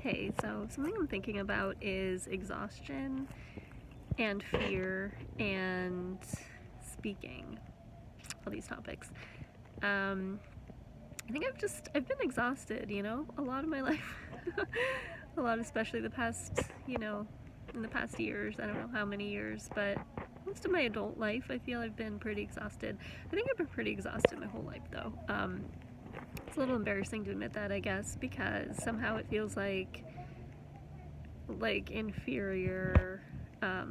Okay, so something I'm thinking about is exhaustion and fear and speaking, all these topics. I think I've been exhausted, a lot of my life. A lot, especially the past, in the past years. I don't know how many years, but most of my adult life, I feel I've been pretty exhausted. I think I've been pretty exhausted my whole life, though. It's a little embarrassing to admit that, I guess, because somehow it feels like inferior,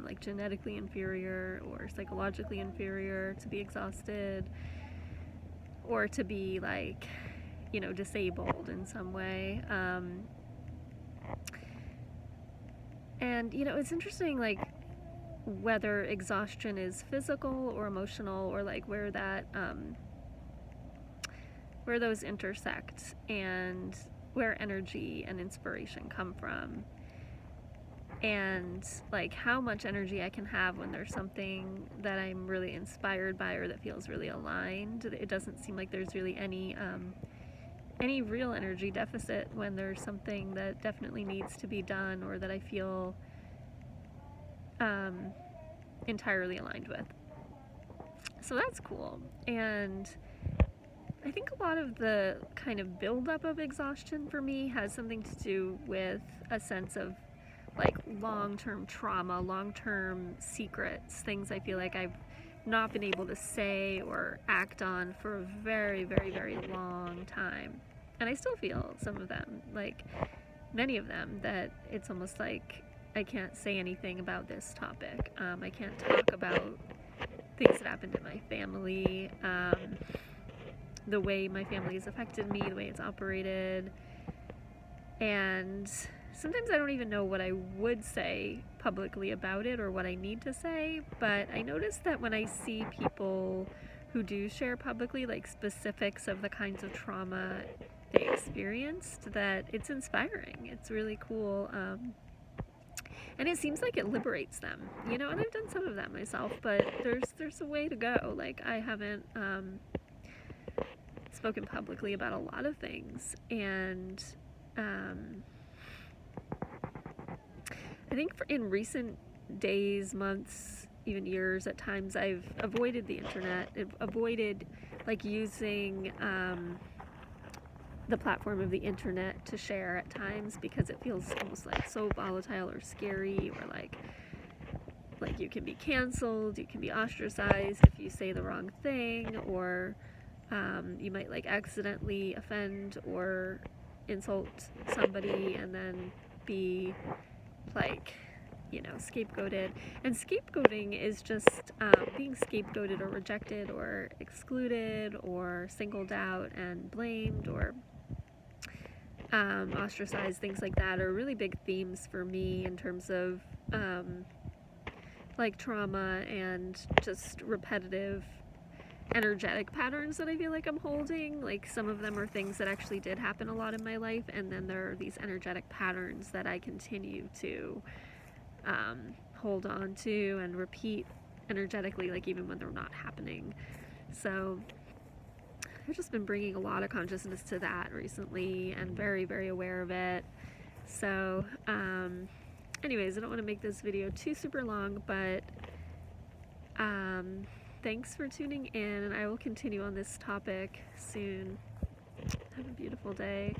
like genetically inferior or psychologically inferior to be exhausted, or to be disabled in some way. And it's interesting, whether exhaustion is physical or emotional, or where those intersect, and where energy and inspiration come from, and how much energy I can have when there's something that I'm really inspired by or that feels really aligned. It doesn't seem like there's really any real energy deficit when there's something that definitely needs to be done or that I feel entirely aligned with. So that's cool. And I think a lot of the kind of buildup of exhaustion for me has something to do with a sense of long-term trauma, long-term secrets, things I feel like I've not been able to say or act on for a very, very, very long time. And I still feel some of them, many of them, that it's almost like I can't say anything about this topic. I can't talk about things that happened in my family, the way my family has affected me, the way it's operated. And sometimes I don't even know what I would say publicly about it or what I need to say, but I notice that when I see people who do share publicly, specifics of the kinds of trauma they experienced, that it's inspiring. It's really cool. And it seems like it liberates them, and I've done some of that myself, but there's a way to go. I haven't spoken publicly about a lot of things, and I think in recent days, months, even years, at times I've avoided the internet. I've avoided using the platform of the internet to share at times, because it feels almost so volatile or scary, or like you can be canceled, you can be ostracized if you say the wrong thing, or you might accidentally offend or insult somebody and then be scapegoated. And scapegoating is just being scapegoated or rejected or excluded or singled out and blamed or ostracized. Things like that are really big themes for me in terms of trauma and just repetitive energetic patterns that I feel like I'm holding. Some of them are things that actually did happen a lot in my life, and then there are these energetic patterns that I continue to hold on to and repeat energetically, even when they're not happening. So I've just been bringing a lot of consciousness to that recently, and very, very aware of it. So anyways, I don't want to make this video too super long, but thanks for tuning in, and I will continue on this topic soon. Have a beautiful day.